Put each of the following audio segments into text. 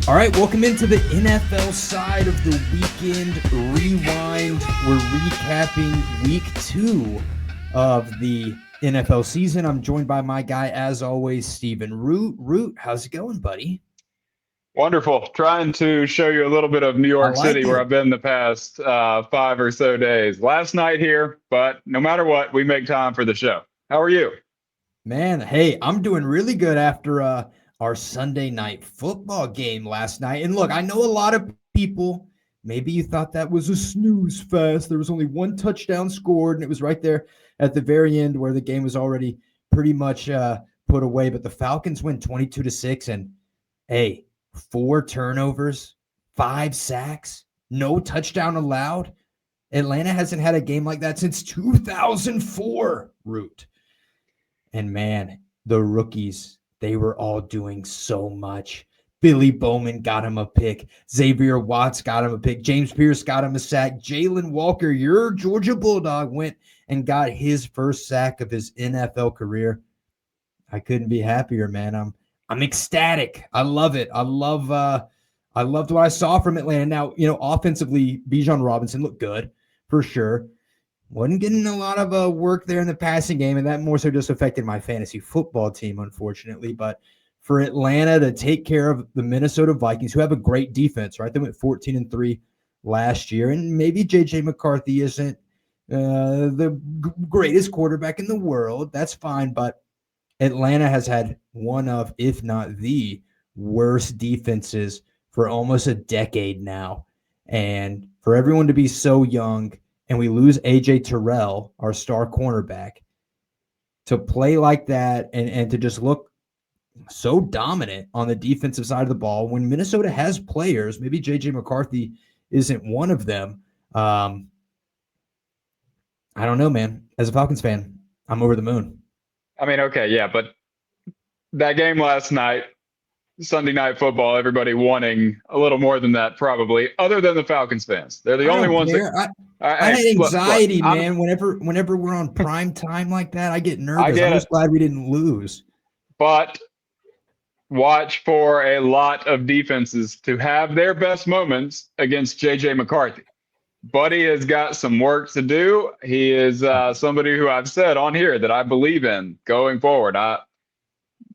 All right, welcome into the NFL side of the weekend rewind. We're recapping week 2 of the NFL season. I'm joined by my guy, as always, Stephen Root. Root, how's it going, buddy? Wonderful. Trying to show you a little bit of New York City where I've been the past 5 or so days. Last night here, but no matter what, we make time for the show. How are you? Man, hey, I'm doing really good after our Sunday night football game last night. And look, I know a lot of people, maybe you thought that was a snooze fest. There was only one touchdown scored, and it was right there at the very end where the game was already pretty much put away. But the Falcons win 22-6, and hey, 4 turnovers, 5 sacks, no touchdown allowed. Atlanta hasn't had a game like that since 2004, Root. And man, the rookies, they were all doing so much. Billy Bowman got him a pick. Xavier Watts got him a pick. James Pierce got him a sack. Jalen Walker, your Georgia Bulldog, went and got his first sack of his NFL career. I couldn't be happier, man. I'm ecstatic. I love it. I loved what I saw from Atlanta. Now, offensively, Bijan Robinson looked good for sure. Wasn't getting a lot of work there in the passing game, and that more so just affected my fantasy football team, unfortunately. But for Atlanta to take care of the Minnesota Vikings, who have a great defense, right? They went 14-3 last year, and maybe J.J. McCarthy isn't the greatest quarterback in the world. That's fine, but Atlanta has had one of, if not the worst defenses for almost a decade now. And for everyone to be so young, and we lose A.J. Terrell, our star cornerback, to play like that and to just look so dominant on the defensive side of the ball when Minnesota has players, maybe J.J. McCarthy isn't one of them. I don't know, man. As a Falcons fan, I'm over the moon. I mean, okay, yeah, but that game last night, Sunday Night Football, everybody wanting a little more than that probably, other than the Falcons fans. They're the only ones that I had anxiety, man. Whenever we're on prime time like that, I get nervous. I'm just glad we didn't lose. But watch for a lot of defenses to have their best moments against J.J. McCarthy. Buddy has got some work to do. He is somebody who I've said on here that I believe in going forward.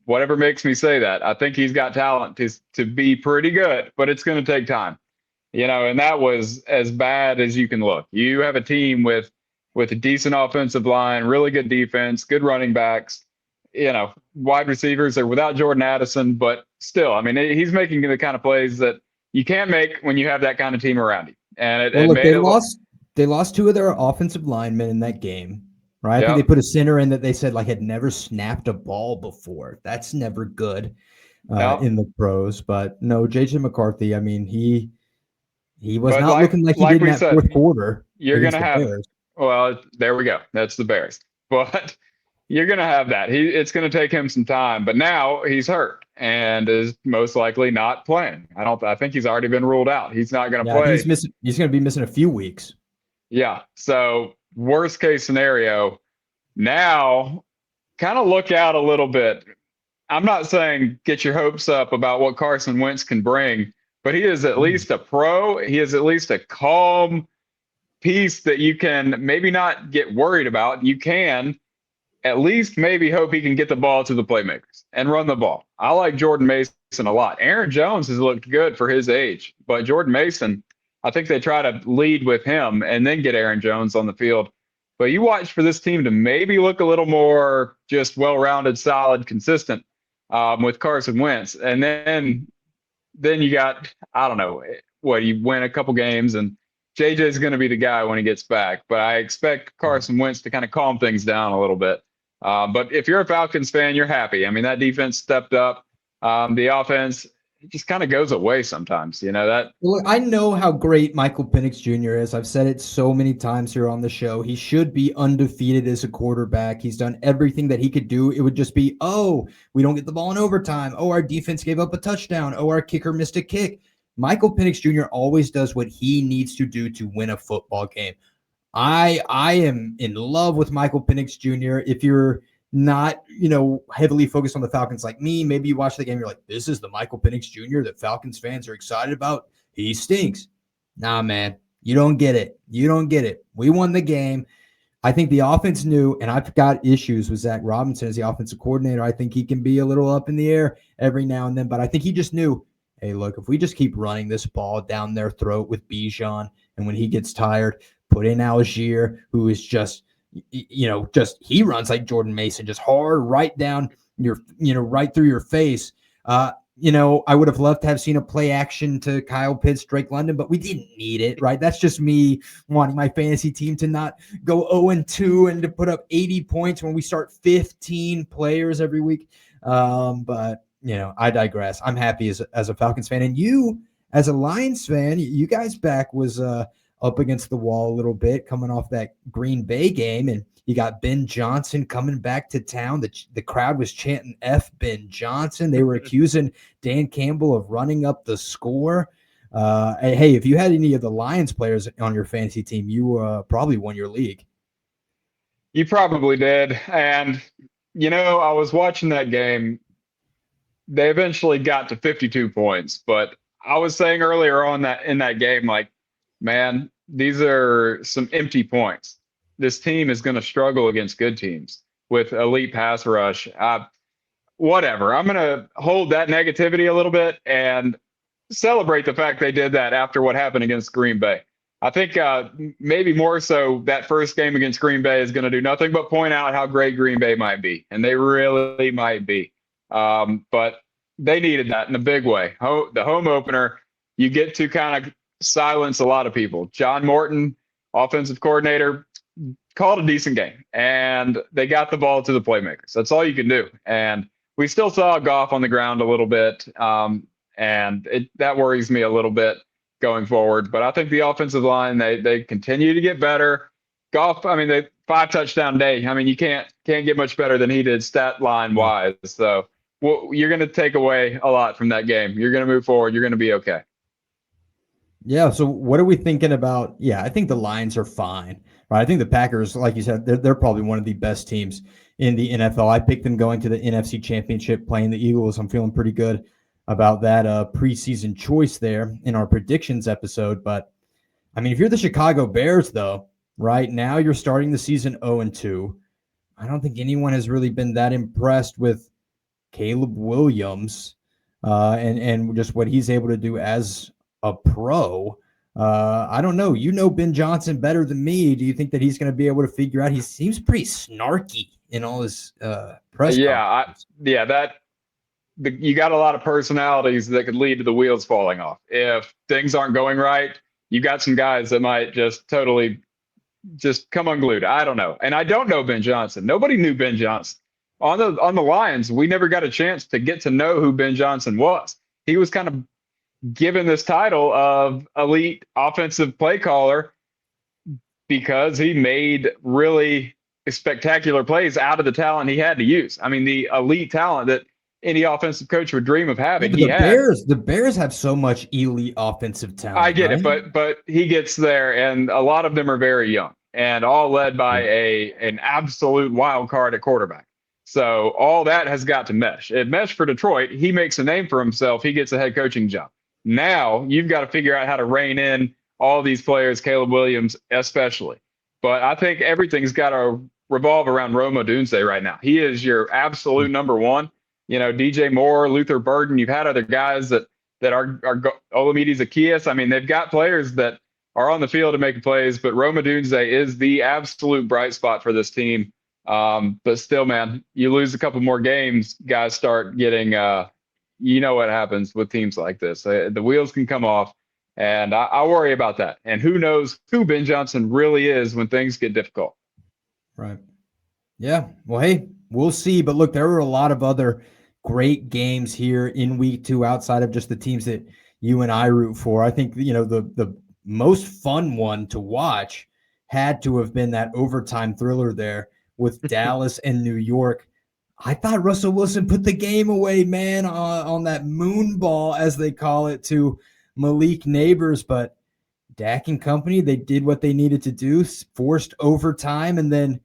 Whatever makes me say that. I think he's got talent to be pretty good, but it's going to take time. And that was as bad as you can look. You have a team with a decent offensive line, really good defense, good running backs, wide receivers. They're without Jordan Addison, but still, I mean, he's making the kind of plays that you can't make when you have that kind of team around you. And they lost 2 of their offensive linemen in that game. Right. Yep. I think they put a center in that they said had never snapped a ball before. That's never good in the pros. But no, J.J. McCarthy, I mean, he was not looking like he did in that fourth quarter. You're going to have Bears. Well, there we go. That's the Bears. But you're going to have that. It's going to take him some time. But now he's hurt and is most likely not playing. I think he's already been ruled out. He's not going to play. He's going to be missing a few weeks. Yeah. So worst case scenario, now kind of look out a little bit. I'm not saying get your hopes up about what Carson Wentz can bring, but he is at least a pro. He is at least a calm piece that you can maybe not get worried about. You can at least maybe hope he can get the ball to the playmakers and run the ball. I like Jordan Mason a lot. Aaron Jones has looked good for his age, but Jordan Mason, I think they try to lead with him and then get Aaron Jones on the field. But you watch for this team to maybe look a little more just well-rounded, solid, consistent with Carson Wentz. And then you got, I don't know, you win a couple games and JJ's going to be the guy when he gets back. But I expect Carson Wentz to kind of calm things down a little bit. But if you're a Falcons fan, you're happy. I mean, that defense stepped up. The offense, it just kind of goes away sometimes, that. Look, I know how great Michael Penix Jr. is. I've said it so many times here on the show. He should be undefeated as a quarterback. He's done everything that he could do. It would just be, we don't get the ball in overtime. Our defense gave up a touchdown. Our kicker missed a kick. Michael Penix Jr. always does what he needs to do to win a football game. I am in love with Michael Penix Jr. If you're not, heavily focused on the Falcons like me, maybe you watch the game, you're like, this is the Michael Penix Jr. that Falcons fans are excited about. He stinks. Nah, man, you don't get it. You don't get it. We won the game. I think the offense knew, and I've got issues with Zach Robinson as the offensive coordinator. I think he can be a little up in the air every now and then, but I think he just knew, hey, look, if we just keep running this ball down their throat with Bijan, and when he gets tired, put in Algier, who is just, he runs like Jordan Mason, just hard right down your, right through your face. I would have loved to have seen a play action to Kyle Pitts, Drake London, but we didn't need it, right? That's just me wanting my fantasy team to not go 0-2 and to put up 80 points when we start 15 players every week. But I digress. I'm happy as a Falcons fan. And you, as a Lions fan, you guys back was up against the wall a little bit coming off that Green Bay game. And you got Ben Johnson coming back to town. The crowd was chanting F Ben Johnson. They were accusing Dan Campbell of running up the score. Hey, if you had any of the Lions players on your fantasy team, you probably won your league. You probably did. And, I was watching that game. They eventually got to 52 points. But I was saying earlier on that in that game, like, man, these are some empty points. This team is going to struggle against good teams with elite pass rush. Whatever. I'm going to hold that negativity a little bit and celebrate the fact they did that after what happened against Green Bay. I think maybe more so that first game against Green Bay is going to do nothing but point out how great Green Bay might be, and they really might be. But they needed that in a big way. The home opener, you get to kind of silence a lot of people. John Morton, offensive coordinator, called a decent game, and they got the ball to the playmakers. That's all you can do. And we still saw Goff on the ground a little bit, and that worries me a little bit going forward. But I think the offensive line, they continue to get better. Goff, I mean, they 5 touchdown day. I mean, you can't get much better than he did stat line wise. So you're going to take away a lot from that game. You're going to move forward. You're going to be okay. Yeah. So what are we thinking about? Yeah, I think the Lions are fine. Right. I think the Packers, like you said, they're probably one of the best teams in the NFL. I picked them going to the NFC Championship, playing the Eagles. I'm feeling pretty good about that preseason choice there in our predictions episode. But I mean, if you're the Chicago Bears, though, right now you're starting the season 0-2. I don't think anyone has really been that impressed with Caleb Williams and just what he's able to do as a pro. I don't know. Ben Johnson better than me. Do you think that he's going to be able to figure out? He seems pretty snarky in all his press conferences. You got a lot of personalities that could lead to the wheels falling off. If things aren't going right, you got some guys that might just totally just come unglued. I don't know. And I don't know Ben Johnson. Nobody knew Ben Johnson. On the Lions, we never got a chance to get to know who Ben Johnson was. He was kind of given this title of elite offensive play caller because he made really spectacular plays out of the talent he had to use. I mean, the elite talent that any offensive coach would dream of having. The Bears have so much elite offensive talent. I get it, but he gets there, and a lot of them are very young, and all led by an absolute wild card at quarterback. So all that has got to mesh. It meshed for Detroit. He makes a name for himself. He gets a head coaching job. Now you've got to figure out how to rein in all these players, Caleb Williams especially. But I think everything's got to revolve around Rome Odunze right now. He is your absolute number one. DJ Moore, Luther Burden. You've had other guys that are Olamide Zaccheaus. I mean, they've got players that are on the field to make plays, but Rome Odunze is the absolute bright spot for this team. But still, man, you lose a couple more games, guys start getting what happens with teams like this. The wheels can come off, and I worry about that. And who knows who Ben Johnson really is when things get difficult. Right. Yeah. Well, hey, we'll see. But look, there were a lot of other great games here in week 2 outside of just the teams that you and I root for. I think, the most fun one to watch had to have been that overtime thriller there with Dallas and New York. I thought Russell Wilson put the game away, man, on that moon ball, as they call it, to Malik Neighbors. But Dak and company, they did what they needed to do, forced overtime, and then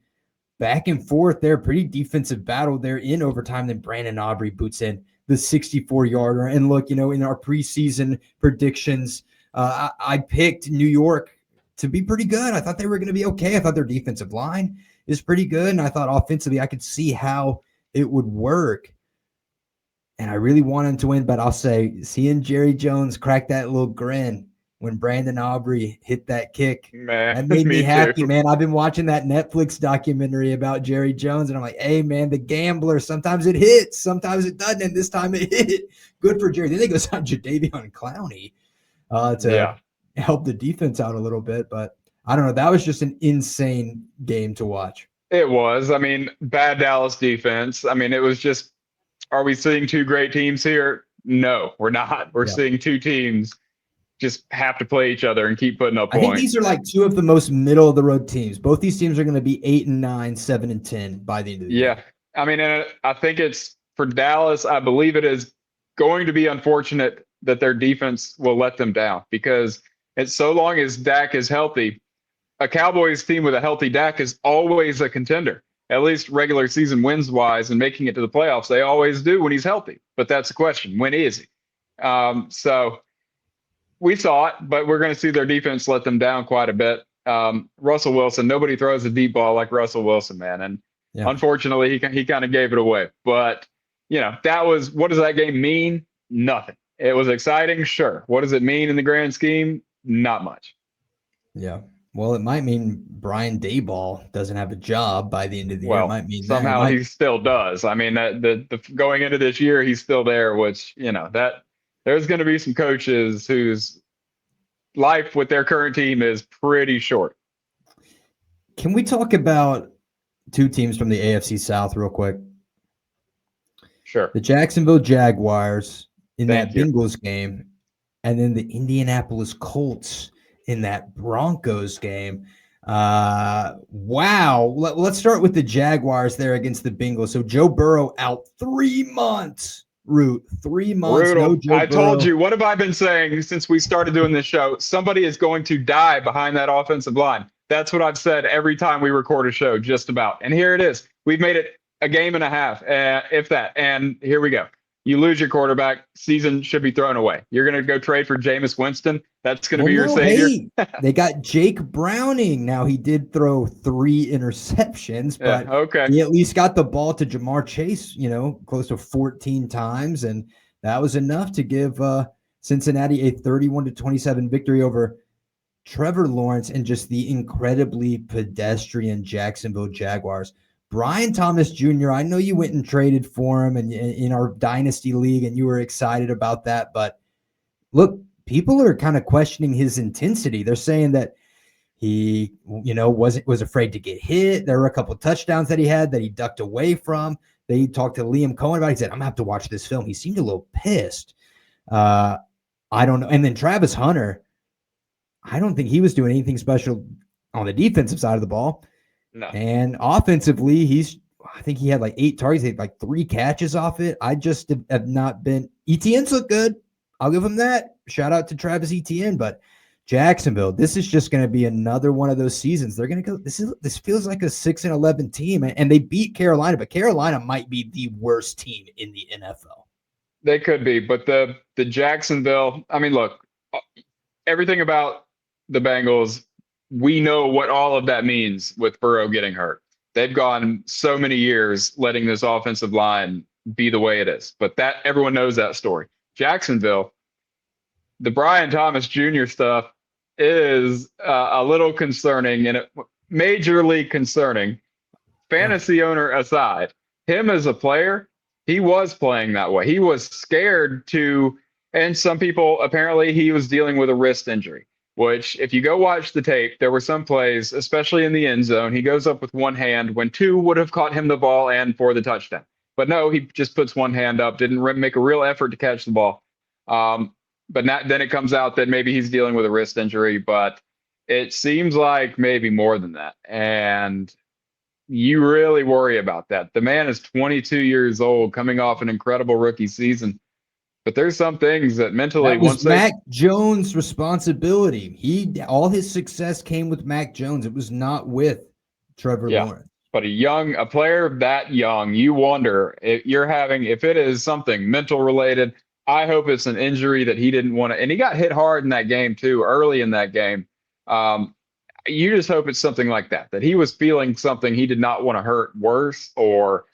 back and forth there, pretty defensive battle there in overtime. Then Brandon Aubrey boots in the 64-yarder. And look, in our preseason predictions, I picked New York to be pretty good. I thought they were going to be okay. I thought their defensive line is pretty good. And I thought offensively I could see how it would work. And I really want him to win, but I'll say seeing Jerry Jones crack that little grin when Brandon Aubrey hit that kick, man, that made me happy, too. man. I've been watching that Netflix documentary about Jerry Jones, and I'm like, hey, man, the gambler, sometimes it hits, sometimes it doesn't, and this time it hit. Good for Jerry. Then they go sign Jadeveon Clowney to help the defense out a little bit, but I don't know. That was just an insane game to watch. It was. I mean, bad Dallas defense. I mean, it was just, are we seeing two great teams here? No, we're not. We're seeing two teams just have to play each other and keep putting up points. I think these are like two of the most middle of the road teams. Both these teams are going to be 8-9, 7-10 by the end of the year. I mean, and I think it's for Dallas. I believe it is going to be unfortunate that their defense will let them down, because it's so long as Dak is healthy, a Cowboys team with a healthy Dak is always a contender, at least regular season wins wise, and making it to the playoffs. They always do when he's healthy, but that's the question. When is he? So we saw it, but we're going to see their defense let them down quite a bit. Russell Wilson, nobody throws a deep ball like Russell Wilson, man. And unfortunately, he kind of gave it away. But, that was, what does that game mean? Nothing. It was exciting, sure. What does it mean in the grand scheme? Not much. Yeah. Well, it might mean Brian Daboll doesn't have a job by the end of the year. It might mean somehow he still does. I mean, the going into this year, he's still there, which, that there's going to be some coaches whose life with their current team is pretty short. Can we talk about two teams from the AFC South real quick? Sure. The Jacksonville Jaguars in that Bengals game, and then the Indianapolis Colts in that Broncos game. Wow. Let's start with the Jaguars there against the Bengals. So Joe Burrow out 3 months. 3 months. Brutal. No Joe I told Burrow. you, what have I been saying since we started doing this show? Somebody is going to die behind that offensive line. That's what I've said every time we record a show, just about. And here it is. We've made it a game and a half, if that. And here we go. You lose your quarterback, season should be thrown away. You're going to go trade for Jameis Winston. That's going to be your savior. Hey, they got Jake Browning. Now, he did throw 3 interceptions, but he at least got the ball to Jamar Chase, close to 14 times. And that was enough to give Cincinnati a 31-27 victory over Trevor Lawrence and just the incredibly pedestrian Jacksonville Jaguars. Brian Thomas Jr., I know you went and traded for him and in our Dynasty League, and you were excited about that. But look, people are kind of questioning his intensity. They're saying that he, was afraid to get hit. There were a couple of touchdowns that he had that he ducked away from. They talked to Liam Cohen about it. He said, I'm going to have to watch this film. He seemed a little pissed. I don't know. And then Travis Hunter, I don't think he was doing anything special on the defensive side of the ball. No. And offensively, I think he had like 8 targets, he had like 3 catches off it. I just have not been. Etienne's look good. I'll give him that. Shout out to Travis Etienne. But Jacksonville, this is just going to be another one of those seasons. They're going to go. This feels like a 6-11 team, and they beat Carolina, but Carolina might be the worst team in the NFL. They could be, but the Jacksonville. I mean, look, everything about the Bengals. We know what all of that means with Burrow getting hurt. They've gone so many years letting this offensive line be the way it is, but that everyone knows that story. Jacksonville, the Brian Thomas Jr. stuff is a little concerning, and majorly concerning. Fantasy owner aside, him as a player, he was playing that way. He was scared to, and some people, apparently he was dealing with a wrist injury. Which, if you go watch the tape, there were some plays, especially in the end zone, he goes up with one hand when 2 would have caught him the ball and for the touchdown. But no, he just puts one hand up, didn't make a real effort to catch the ball. But then it comes out that maybe he's dealing with a wrist injury, but it seems like maybe more than that. And you really worry about that. The man is 22 years old, coming off an incredible rookie season. But there's some things that mentally, that was Mac Jones' responsibility. All his success came with Mac Jones. It was not with Trevor Lawrence. But a player that young, you wonder if it is something mental related. I hope it's an injury that he didn't want to, and he got hit hard in that game too, early in that game. Um, you just hope it's something like that he was feeling something he did not want to hurt worse, or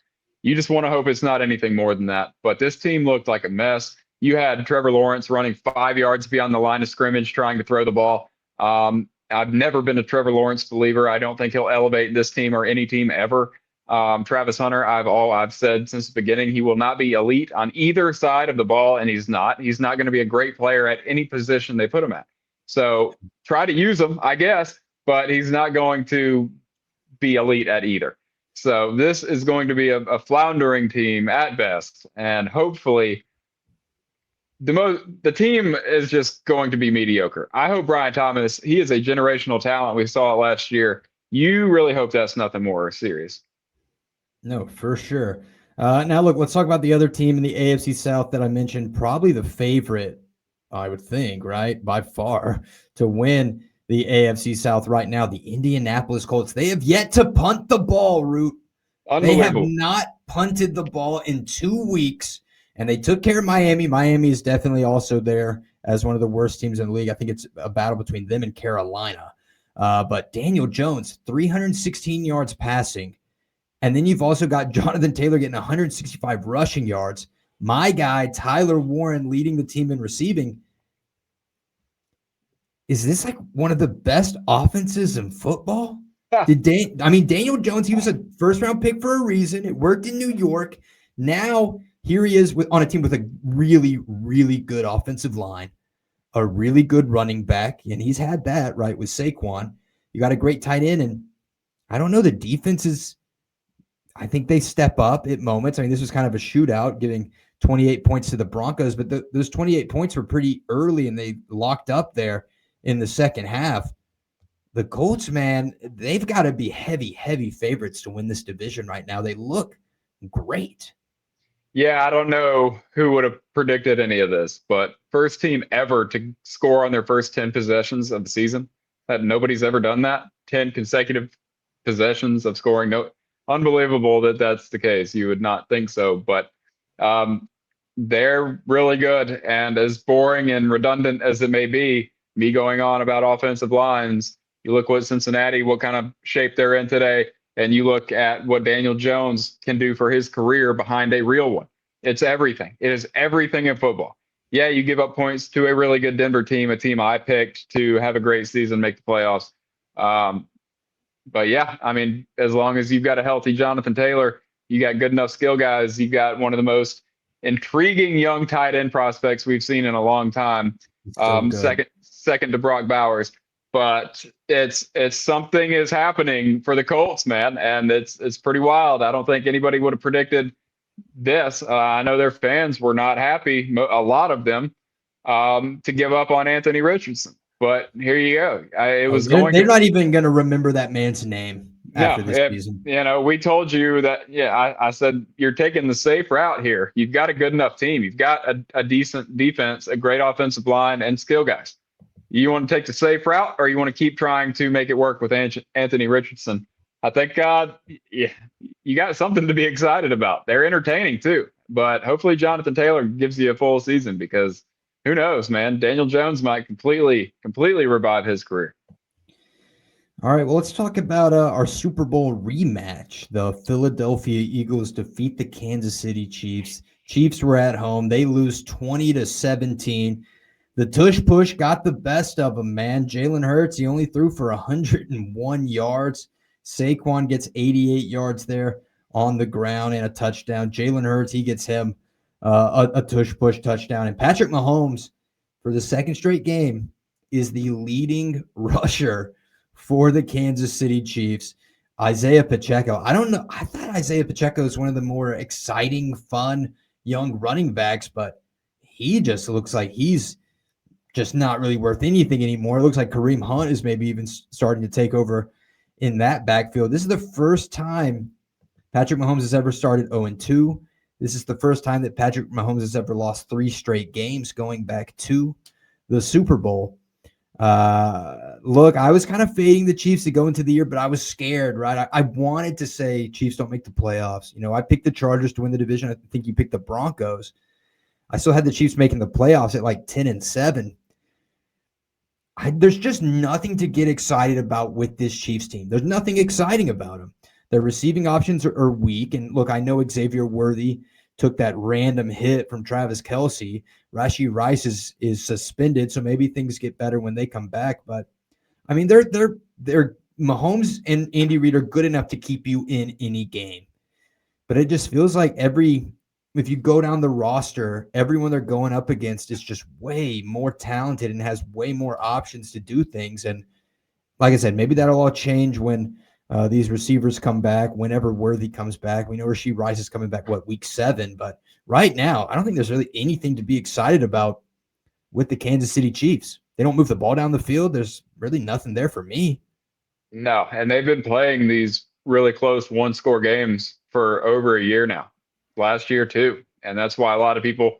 you just want to hope it's not anything more than that. But this team looked like a mess. You had Trevor Lawrence running 5 yards beyond the line of scrimmage trying to throw the ball. I've never been a Trevor Lawrence believer. I don't think he'll elevate this team or any team ever. Travis Hunter, I've said since the beginning, he will not be elite on either side of the ball, and he's not. He's not going to be a great player at any position they put him at. So try to use him, I guess, but he's not going to be elite at either. So this is going to be a floundering team at best, and hopefully the team is just going to be mediocre. I hope Brian Thomas, he is a generational talent. We saw it last year. You really hope that's nothing more serious. No, for sure. Now, look, let's talk about the other team in the AFC South that I mentioned, probably the favorite, I would think, right, by far, to win the AFC South right now, the Indianapolis Colts. They have yet to punt the ball, Root. They have not punted the ball in 2 weeks, and they took care of Miami. Miami is definitely also there as one of the worst teams in the league. I think it's a battle between them and Carolina. But Daniel Jones, 316 yards passing. And then you've also got Jonathan Taylor getting 165 rushing yards. My guy, Tyler Warren, leading the team in receiving. Is this like one of the best offenses in football? Daniel Jones, he was a first-round pick for a reason. It worked in New York. Now, here he is on a team with a really, really good offensive line, a really good running back, and he's had that, right, with Saquon. You got a great tight end, and I don't know, the defense is – I think they step up at moments. I mean, this was kind of a shootout, giving 28 points to the Broncos, but those 28 points were pretty early, and they locked up there in the second half. The Colts, man, they've got to be heavy, heavy favorites to win this division right now. They look great. Yeah, I don't know who would have predicted any of this, but first team ever to score on their first 10 possessions of the season. Nobody's ever done that. 10 consecutive possessions of scoring. No, unbelievable that that's the case. You would not think so, but they're really good. And as boring and redundant as it may be, me going on about offensive lines, you look what Cincinnati, what kind of shape they're in today, and you look at what Daniel Jones can do for his career behind a real one. It's everything. It is everything in football. Yeah, you give up points to a really good Denver team, a team I picked to have a great season, make the playoffs. But yeah, I mean, as long as you've got a healthy Jonathan Taylor, you got good enough skill guys, you got one of the most intriguing young tight end prospects we've seen in a long time. Second to Brock Bowers. But it's something is happening for the Colts, man, and it's pretty wild. I don't think anybody would have predicted this. I know their fans were not happy, a lot of them, to give up on Anthony Richardson. But here you go. They're not even going to remember that man's name after this season. You know, we told you that. Yeah, I said you're taking the safe route here. You've got a good enough team. You've got a decent defense, a great offensive line, and skill guys. You want to take the safe route, or you want to keep trying to make it work with Anthony Richardson? I think you got something to be excited about. They're entertaining too, but hopefully Jonathan Taylor gives you a full season, because who knows, man? Daniel Jones might completely revive his career. All right, well, let's talk about our Super Bowl rematch. The Philadelphia Eagles defeat the Kansas City Chiefs. Chiefs were at home. They lose 20-17. The tush push got the best of them, man. Jalen Hurts, he only threw for 101 yards. Saquon gets 88 yards there on the ground and a touchdown. Jalen Hurts, he gets him a tush push touchdown. And Patrick Mahomes, for the second straight game, is the leading rusher for the Kansas City Chiefs. Isaiah Pacheco. I don't know. I thought Isaiah Pacheco is one of the more exciting, fun, young running backs, but he just looks like he's just not really worth anything anymore. It looks like Kareem Hunt is maybe even starting to take over in that backfield. This is the first time Patrick Mahomes has ever started 0-2. This is the first time that Patrick Mahomes has ever lost 3 straight games going back to the Super Bowl. Look, I was kind of fading the Chiefs to go into the year, but I was scared, right? I wanted to say Chiefs don't make the playoffs. I picked the Chargers to win the division. I think you picked the Broncos. I still had the Chiefs making the playoffs at like 10-7. There's just nothing to get excited about with this Chiefs team. There's nothing exciting about them. Their receiving options are weak. And look, I know Xavier Worthy took that random hit from Travis Kelce. Rashee Rice is suspended, so maybe things get better when they come back. But I mean, they're Mahomes and Andy Reid are good enough to keep you in any game. But it just feels like if you go down the roster, everyone they're going up against is just way more talented and has way more options to do things. And like I said, maybe that'll all change when these receivers come back, whenever Worthy comes back. We know Rashee Rice is coming back, week 7? But right now, I don't think there's really anything to be excited about with the Kansas City Chiefs. They don't move the ball down the field. There's really nothing there for me. No, and they've been playing these really close one-score games for over a year now, last year too. And that's why a lot of people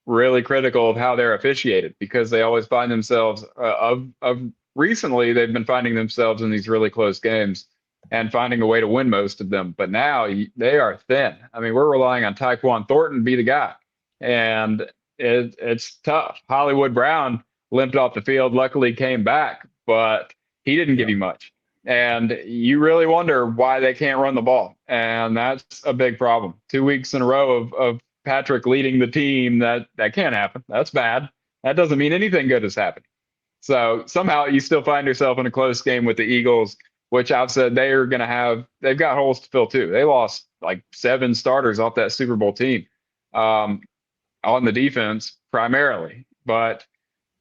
really critical of how they're officiated, because they always find themselves recently they've been finding themselves in these really close games and finding a way to win most of them. But now they are thin. I mean, we're relying on Tyquan Thornton to be the guy, and it's tough. Hollywood Brown limped off the field, luckily came back, but he didn't give you much. And you really wonder why they can't run the ball. And that's a big problem. 2 weeks in a row of Patrick leading the team, that can't happen. That's bad. That doesn't mean anything good is happening. So somehow you still find yourself in a close game with the Eagles, which I've said they've got holes to fill too. They lost like 7 starters off that Super Bowl team on the defense primarily, but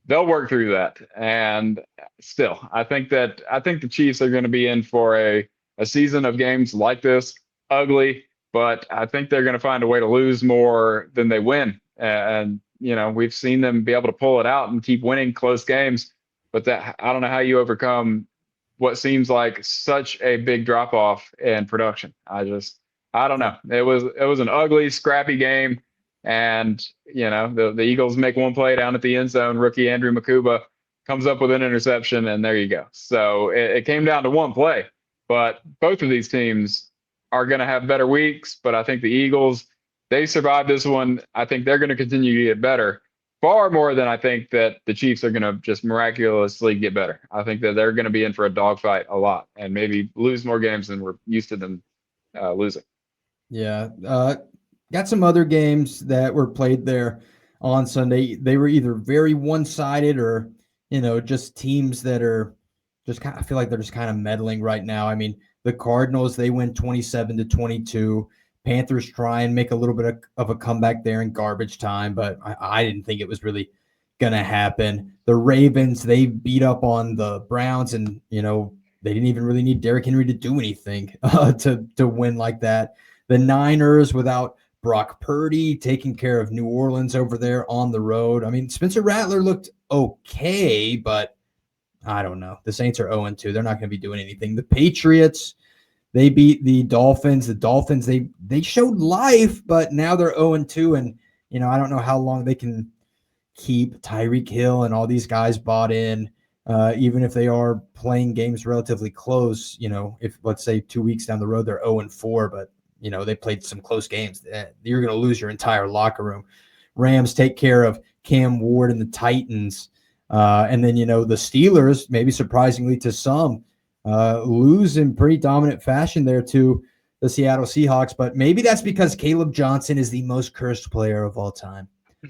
they'll work through that. And still, I think the Chiefs are going to be in for a season of games like this, ugly, but I think they're going to find a way to lose more than they win. And, we've seen them be able to pull it out and keep winning close games, but I don't know how you overcome what seems like such a big drop off in production. I don't know. It was an ugly, scrappy game. And, the Eagles make one play down at the end zone. Rookie Andrew Makuba comes up with an interception, and there you go. So it came down to one play. But both of these teams are going to have better weeks. But I think the Eagles, they survived this one. I think they're going to continue to get better, far more than I think that the Chiefs are going to just miraculously get better. I think that they're going to be in for a dogfight a lot and maybe lose more games than we're used to them losing. Yeah. Got some other games that were played there on Sunday. They were either very one-sided or, just teams that are just kind of, I feel like they're just kind of meddling right now. I mean, the Cardinals, they win 27-22. Panthers try and make a little bit of a comeback there in garbage time, but I didn't think it was really going to happen. The Ravens, they beat up on the Browns, and, they didn't even really need Derrick Henry to do anything to win like that. The Niners, without Brock Purdy, taking care of New Orleans over there on the road. I mean, Spencer Rattler looked okay, but I don't know. The Saints are 0-2. They're not going to be doing anything. The Patriots, they beat the Dolphins. The Dolphins, they showed life, but now they're 0-2, and I don't know how long they can keep Tyreek Hill and all these guys bought in, even if they are playing games relatively close. If let's say 2 weeks down the road they're 0-4, but they played some close games. You're going to lose your entire locker room. Rams take care of Cam Ward and the Titans. And then, the Steelers, maybe surprisingly to some, lose in pretty dominant fashion there to the Seattle Seahawks. But maybe that's because Caleb Johnson is the most cursed player of all time.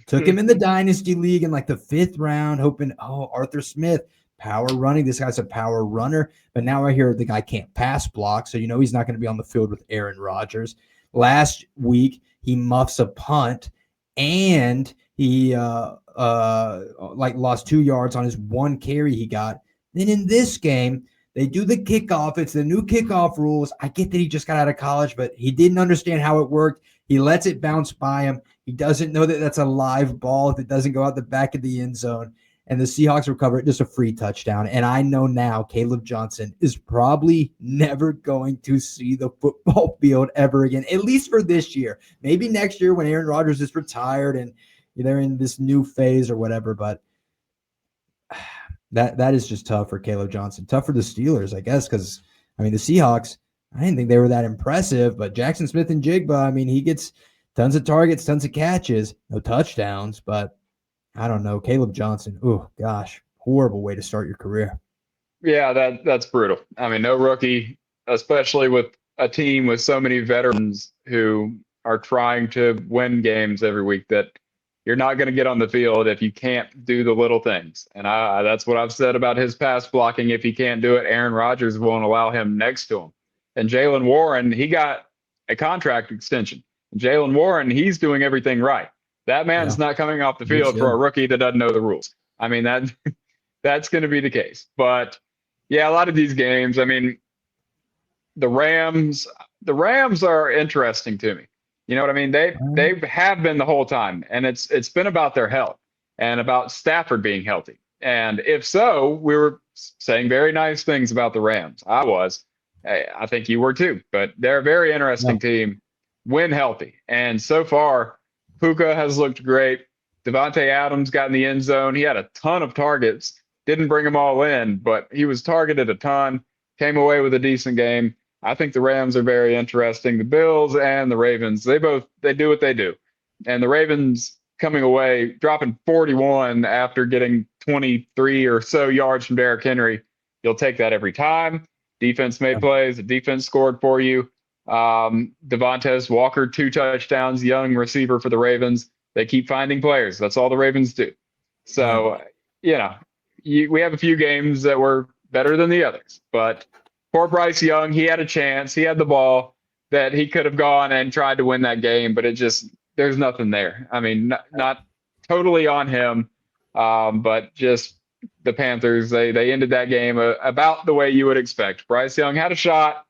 Took him in the Dynasty League in like the 5th round, hoping, Arthur Smith, power running. This guy's a power runner. But now I hear the guy can't pass block, so he's not going to be on the field with Aaron Rodgers. Last week, he muffs a punt, and he lost 2 yards on his 1 carry he got. Then in this game, they do the kickoff. It's the new kickoff rules. I get that he just got out of college, but he didn't understand how it worked. He lets it bounce by him. He doesn't know that that's a live ball if it doesn't go out the back of the end zone. And the Seahawks recover it, just a free touchdown. And I know now Caleb Johnson is probably never going to see the football field ever again, at least for this year. Maybe next year when Aaron Rodgers is retired and they're in this new phase or whatever. But That is just tough for Caleb Johnson. Tough for the Steelers, I guess, because I mean the Seahawks. I didn't think they were that impressive, but Jackson Smith and Jigba. I mean, he gets tons of targets, tons of catches, no touchdowns, but I don't know. Caleb Johnson. Oh gosh, horrible way to start your career. Yeah, that's brutal. I mean, no rookie, especially with a team with so many veterans who are trying to win games every week, that you're not going to get on the field if you can't do the little things. And that's what I've said about his pass blocking. If he can't do it, Aaron Rodgers won't allow him next to him. And Jaylen Warren, he got a contract extension. Jaylen Warren, he's doing everything right. That man's not coming off the field for a rookie that doesn't know the rules. I mean, that's going to be the case. But yeah, a lot of these games, I mean, the Rams are interesting to me. You know what I mean? They have been the whole time, and it's been about their health and about Stafford being healthy. And if so, we were saying very nice things about the Rams. I was. I think you were too. But they're a very interesting team when healthy. And so far, Puka has looked great. Devontae Adams got in the end zone. He had a ton of targets. Didn't bring them all in, but he was targeted a ton. Came away with a decent game. I think the Rams are very interesting. The Bills and the Ravens, they do what they do. And the Ravens coming away, dropping 41 after getting 23 or so yards from Derrick Henry. You'll take that every time. Defense made plays. The defense scored for you. Devontae Walker, 2 touchdowns, young receiver for the Ravens. They keep finding players. That's all the Ravens do. So, we have a few games that were better than the others. But poor Bryce Young, he had a chance. He had the ball that he could have gone and tried to win that game, but there's nothing there. I mean, not totally on him, but just the Panthers, they ended that game about the way you would expect. Bryce Young had a shot.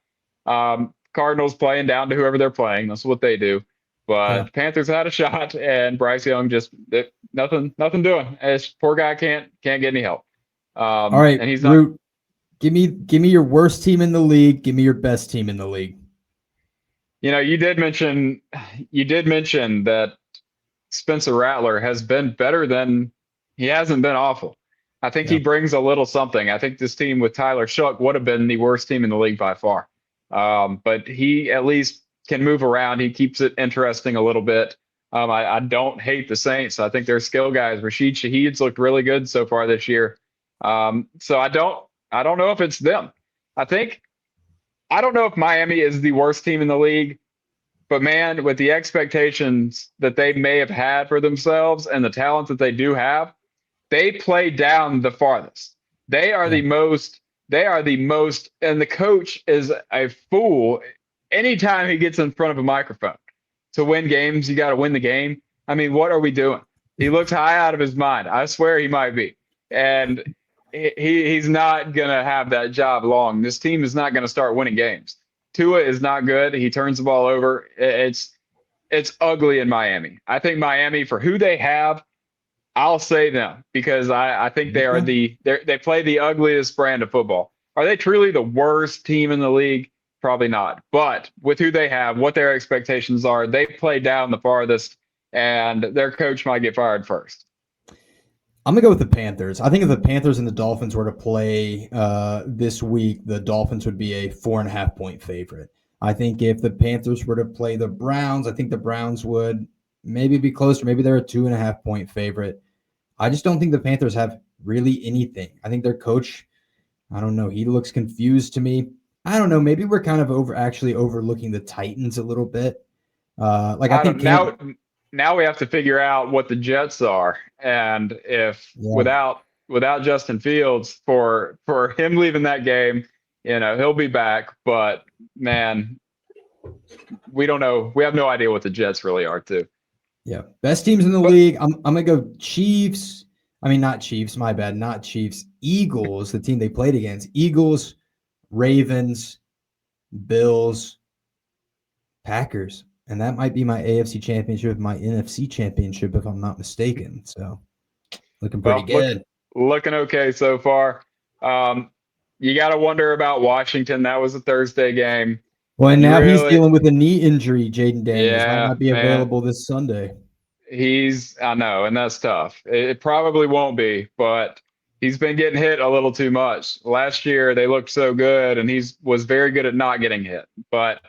Cardinals playing down to whoever they're playing. That's what they do. But Panthers had a shot, and Bryce Young just nothing doing. This poor guy can't get any help. All right, and he's not. Root, give me your worst team in the league. Give me your best team in the league. You did mention that Spencer Rattler has been better than he hasn't been awful. I think he brings a little something. I think this team with Tyler Shough would have been the worst team in the league by far. But he at least can move around. He keeps it interesting a little bit. I don't hate the Saints. I think their skill guys, Rashid Shaheed's looked really good so far this year. So I don't know if it's them. I don't know if Miami is the worst team in the league, but man, with the expectations that they may have had for themselves and the talent that they do have, they play down the farthest. They are the most, and the coach is a fool anytime he gets in front of a microphone. To win games, you got to win the game. I mean, what are we doing? He looks high out of his mind. I swear he might be. And he's not going to have that job long. This team is not going to start winning games. Tua is not good. He turns the ball over. It's ugly in Miami. I think Miami, for who they have, I'll say them because I think they are they play the ugliest brand of football. Are they truly the worst team in the league? Probably not. But with who they have, what their expectations are, they play down the farthest, and their coach might get fired first. I'm going to go with the Panthers. I think if the Panthers and the Dolphins were to play this week, the Dolphins would be a 4.5-point favorite. I think if the Panthers were to play the Browns, I think the Browns would maybe be closer. Maybe they're a 2.5-point favorite. I just don't think the Panthers have really anything. I think their coach, I don't know, he looks confused to me. I don't know. Maybe we're kind of overlooking the Titans a little bit. I think now we have to figure out what the Jets are, and if without Justin Fields for him leaving that game, he'll be back. But man, we don't know. We have no idea what the Jets really are too. Yeah, best teams in the league. I'm gonna go Chiefs. I mean, not Chiefs. My bad. Not Chiefs. Eagles. The team they played against. Eagles. Ravens, Bills, Packers, and that might be my AFC championship, my NFC championship, if I'm not mistaken. So, looking pretty good. Looking okay so far. You got to wonder about Washington. That was a Thursday game. Well, and now he's dealing with a knee injury. Jaden Daniels might not be available this Sunday. I know, and that's tough. It probably won't be, but he's been getting hit a little too much. Last year they looked so good, and was very good at not getting hit. But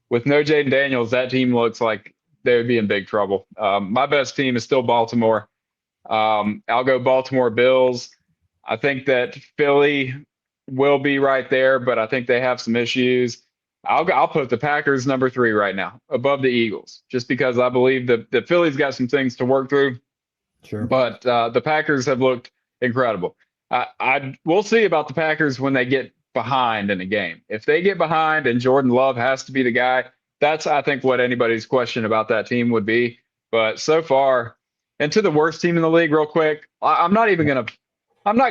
with no Jaden Daniels, that team looks like they would be in big trouble. My best team is still Baltimore. I'll go Baltimore Bills. I think that Philly will be right there, but I think they have some issues. I'll put the Packers number 3 right now above the Eagles, just because I believe that the Philly's got some things to work through. Sure. But the Packers have looked incredible. We'll see about the Packers when they get behind in a game. If they get behind and Jordan Love has to be the guy, that's, I think, what anybody's question about that team would be. But so far, and to the worst team in the league, real quick, I'm not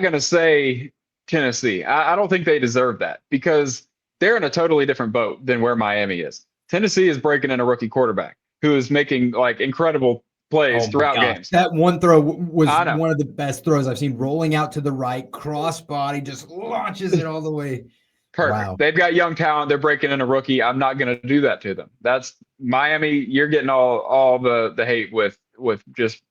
gonna say Tennessee. I don't think they deserve that, because they're in a totally different boat than where Miami is. Tennessee is breaking in a rookie quarterback who is making like incredible plays throughout games. That one throw was one of the best throws I've seen, rolling out to the right, cross body, just launches it all the way. Perfect. Wow. They've got young talent. They're breaking in a rookie. I'm not going to do that to them. That's Miami. You're getting all the hate with just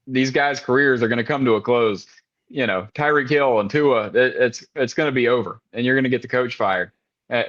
these guys' careers are going to come to a close. You know, Tyreek Hill and Tua, it's going to be over, and you're going to get the coach fired.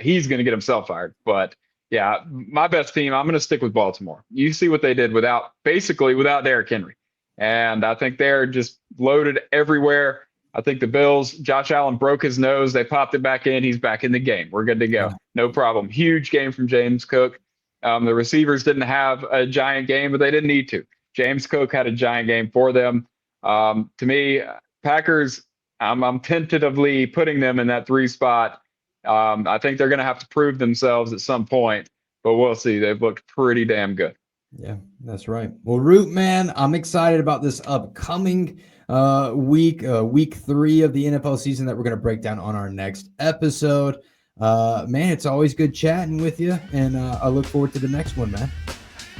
He's going to get himself fired. But yeah, my best team, I'm going to stick with Baltimore. You see what they did without Derrick Henry. And I think they're just loaded everywhere. I think the Bills, Josh Allen broke his nose. They popped it back in. He's back in the game. We're good to go. No problem. Huge game from James Cook. The receivers didn't have a giant game, but they didn't need to. James Cook had a giant game for them. To me, Packers, I'm tentatively putting them in that 3 spot. I think they're going to have to prove themselves at some point, but we'll see. They've looked pretty damn good. Yeah, that's right. Well, Root, man, I'm excited about this upcoming week 3 of the NFL season that we're going to break down on our next episode. Man, it's always good chatting with you, and I look forward to the next one, man.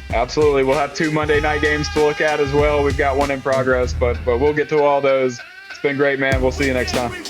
Absolutely. We'll have 2 Monday night games to look at as well. We've got one in progress, but we'll get to all those. It's been great, man. We'll see you next time.